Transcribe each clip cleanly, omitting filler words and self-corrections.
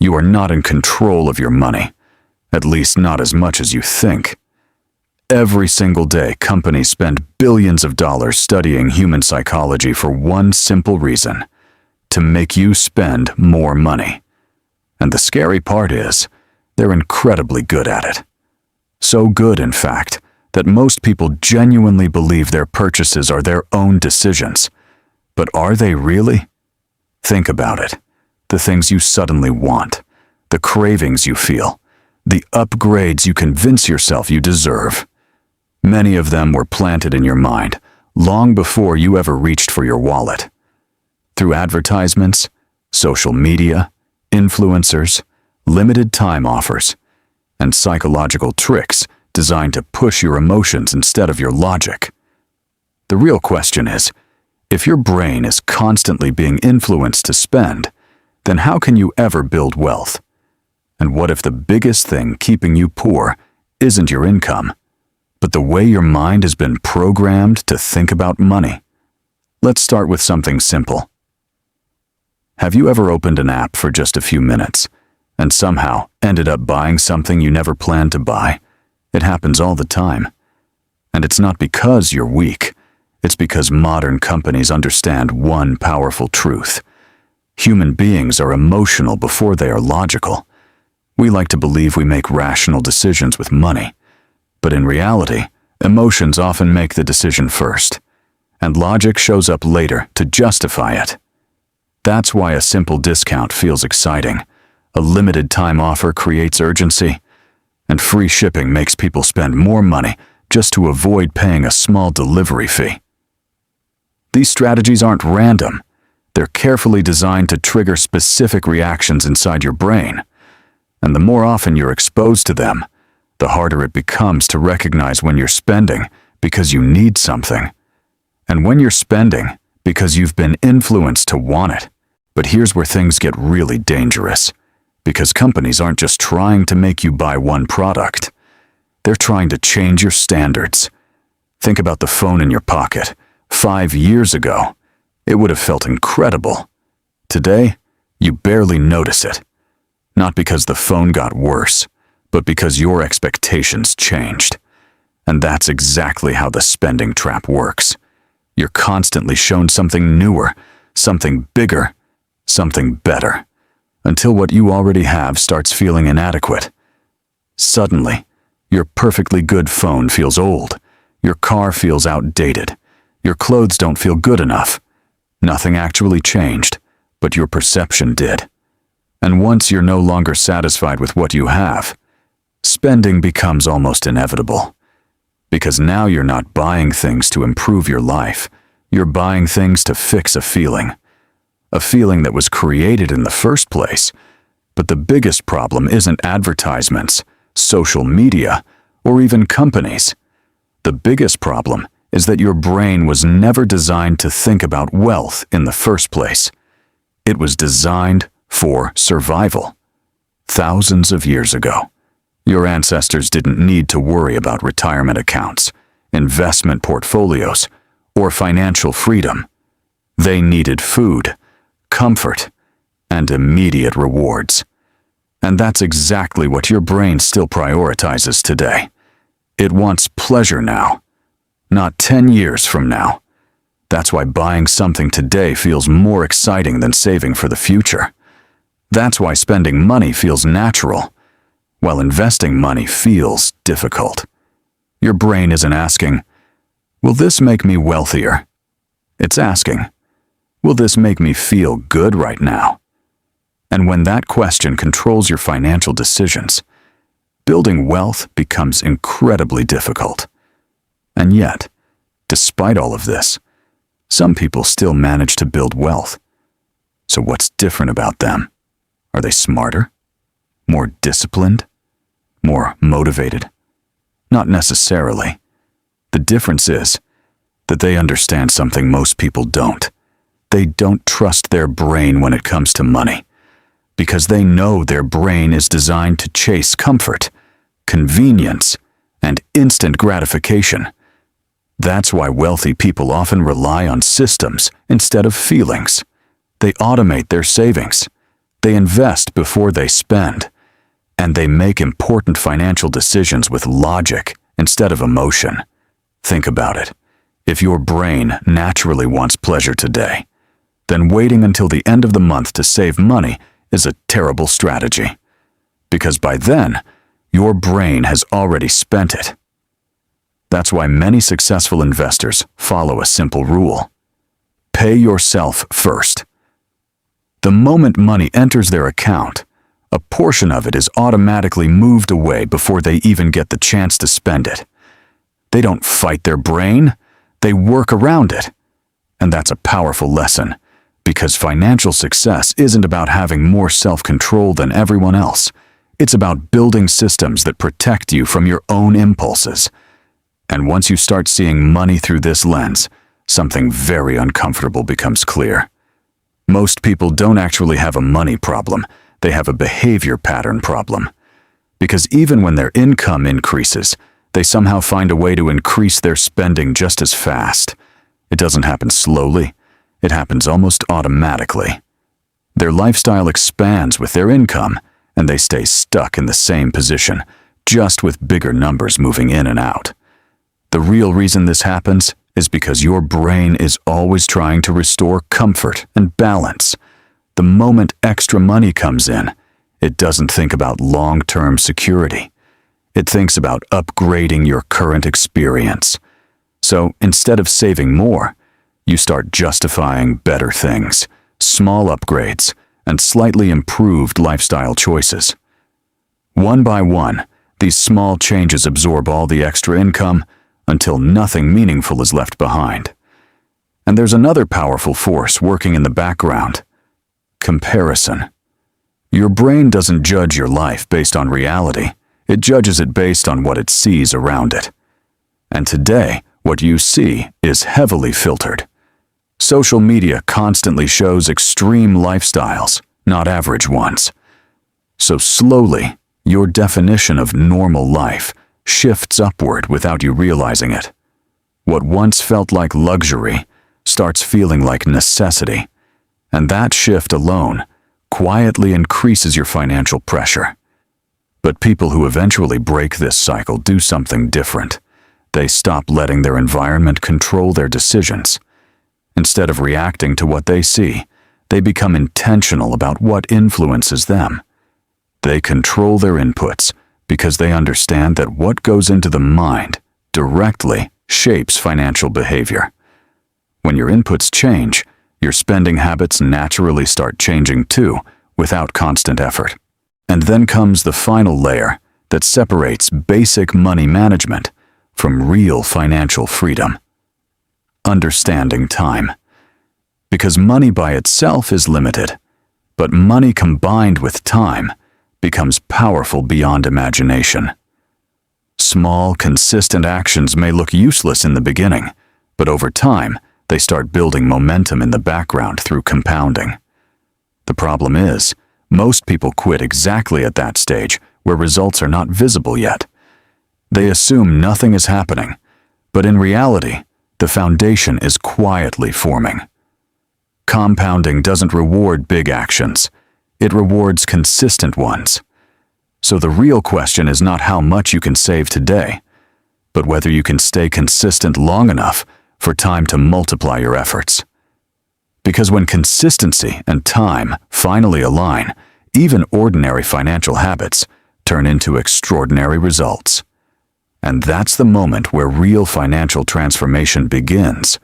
You are not in control of your money, at least not as much as you think. Every single day, companies spend billions of dollars studying human psychology for one simple reason: to make you spend more money. And the scary part is, they're incredibly good at it. So good, in fact, that most people genuinely believe their purchases are their own decisions. But are they really? Think about it. The things you suddenly want, the cravings you feel, the upgrades you convince yourself you deserve. Many of them were planted in your mind long before you ever reached for your wallet. Through advertisements, social media, influencers, limited time offers, and psychological tricks designed to push your emotions instead of your logic. The real question is, if your brain is constantly being influenced to spend, then how can you ever build wealth? And what if the biggest thing keeping you poor isn't your income, but the way your mind has been programmed to think about money? Let's start with something simple. Have you ever opened an app for just a few minutes and somehow ended up buying something you never planned to buy? It happens all the time. And it's not because you're weak. It's because modern companies understand one powerful truth. Human beings are emotional before they are logical. We like to believe we make rational decisions with money. But in reality, emotions often make the decision first, and logic shows up later to justify it. That's why a simple discount feels exciting, a limited time offer creates urgency, and free shipping makes people spend more money just to avoid paying a small delivery fee. These strategies aren't random. They're carefully designed to trigger specific reactions inside your brain. And the more often you're exposed to them, the harder it becomes to recognize when you're spending because you need something, and when you're spending because you've been influenced to want it. But here's where things get really dangerous, because companies aren't just trying to make you buy one product. They're trying to change your standards. Think about the phone in your pocket. 5 years ago, it would have felt incredible. Today, you barely notice it. Not because the phone got worse, but because your expectations changed. And that's exactly how the spending trap works. You're constantly shown something newer, something bigger, something better, until what you already have starts feeling inadequate. Suddenly, your perfectly good phone feels old, your car feels outdated, your clothes don't feel good enough. Nothing actually changed, but your perception did. And once you're no longer satisfied with what you have, spending becomes almost inevitable. Because now you're not buying things to improve your life, you're buying things to fix a feeling that was created in the first place. But the biggest problem isn't advertisements, social media, or even companies. The biggest problem is that your brain was never designed to think about wealth in the first place. It was designed for survival. Thousands of years ago, your ancestors didn't need to worry about retirement accounts, investment portfolios, or financial freedom. They needed food, comfort, and immediate rewards. And that's exactly what your brain still prioritizes today. It wants pleasure now, not 10 years from now. That's why buying something today feels more exciting than saving for the future. That's why spending money feels natural, while investing money feels difficult. Your brain isn't asking, will this make me wealthier? It's asking, will this make me feel good right now? And when that question controls your financial decisions, building wealth becomes incredibly difficult. And yet, despite all of this, some people still manage to build wealth. So what's different about them? Are they smarter? More disciplined? More motivated? Not necessarily. The difference is that they understand something most people don't. They don't trust their brain when it comes to money, because they know their brain is designed to chase comfort, convenience, and instant gratification. That's why wealthy people often rely on systems instead of feelings. They automate their savings. They invest before they spend, and they make important financial decisions with logic instead of emotion. Think about it. If your brain naturally wants pleasure today, then waiting until the end of the month to save money is a terrible strategy. Because by then, your brain has already spent it. That's why many successful investors follow a simple rule. Pay yourself first. The moment money enters their account, a portion of it is automatically moved away before they even get the chance to spend it. They don't fight their brain, they work around it. And that's a powerful lesson, because financial success isn't about having more self-control than everyone else. It's about building systems that protect you from your own impulses. And once you start seeing money through this lens, something very uncomfortable becomes clear. Most people don't actually have a money problem, they have a behavior pattern problem. Because even when their income increases, they somehow find a way to increase their spending just as fast. It doesn't happen slowly, it happens almost automatically. Their lifestyle expands with their income, and they stay stuck in the same position, just with bigger numbers moving in and out. The real reason this happens is because your brain is always trying to restore comfort and balance. The moment extra money comes in, it doesn't think about long-term security. It thinks about upgrading your current experience. So instead of saving more, you start justifying better things, small upgrades, and slightly improved lifestyle choices. One by one, these small changes absorb all the extra income until nothing meaningful is left behind. And there's another powerful force working in the background: comparison. Your brain doesn't judge your life based on reality, it judges it based on what it sees around it. And today, what you see is heavily filtered. Social media constantly shows extreme lifestyles, not average ones. So slowly, your definition of normal life shifts upward without you realizing it. What once felt like luxury starts feeling like necessity, and that shift alone quietly increases your financial pressure. But people who eventually break this cycle do something different. They stop letting their environment control their decisions. Instead of reacting to what they see, they become intentional about what influences them. They control their inputs because they understand that what goes into the mind directly shapes financial behavior. When your inputs change, your spending habits naturally start changing too, without constant effort. And then comes the final layer that separates basic money management from real financial freedom: understanding time. Because money by itself is limited, but money combined with time becomes powerful beyond imagination. Small, consistent actions may look useless in the beginning, but over time, they start building momentum in the background through compounding. The problem is, most people quit exactly at that stage where results are not visible yet. They assume nothing is happening, but in reality, the foundation is quietly forming. Compounding doesn't reward big actions, it rewards consistent ones. So the real question is not how much you can save today, but whether you can stay consistent long enough for time to multiply your efforts. Because when consistency and time finally align, even ordinary financial habits turn into extraordinary results. And that's the moment where real financial transformation begins,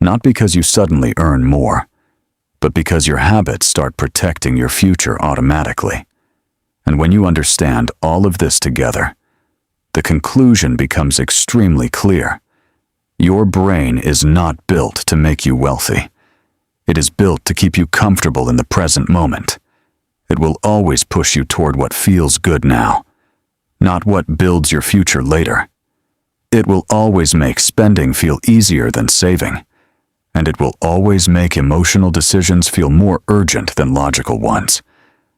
not because you suddenly earn more, but because your habits start protecting your future automatically. And when you understand all of this together, the conclusion becomes extremely clear. Your brain is not built to make you wealthy. It is built to keep you comfortable in the present moment. It will always push you toward what feels good now, not what builds your future later. It will always make spending feel easier than saving, and it will always make emotional decisions feel more urgent than logical ones.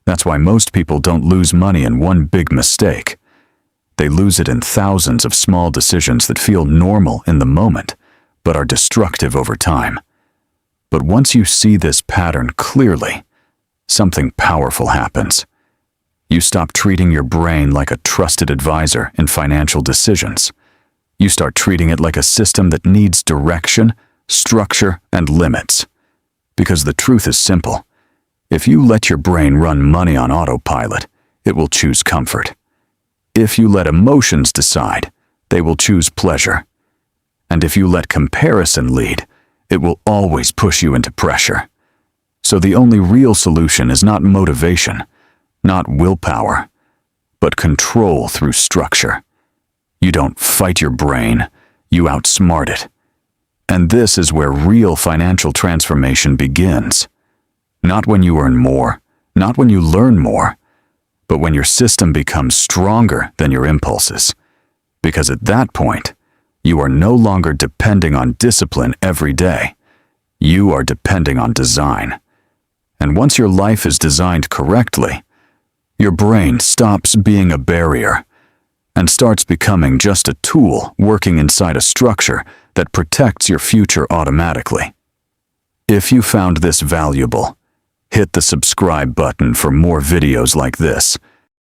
That's why most people don't lose money in one big mistake. They lose it in thousands of small decisions that feel normal in the moment, but are destructive over time. But once you see this pattern clearly, something powerful happens. You stop treating your brain like a trusted advisor in financial decisions. You start treating it like a system that needs direction, structure, and limits. Because the truth is simple. If you let your brain run money on autopilot, it will choose comfort. If you let emotions decide, they will choose pleasure. And if you let comparison lead, it will always push you into pressure. So the only real solution is not motivation, not willpower, but control through structure. You don't fight your brain, you outsmart it. And this is where real financial transformation begins. Not when you earn more, not when you learn more, but when your system becomes stronger than your impulses. Because at that point, you are no longer depending on discipline every day. You are depending on design. And once your life is designed correctly, your brain stops being a barrier and starts becoming just a tool working inside a structure that protects your future automatically. If you found this valuable, hit the subscribe button for more videos like this.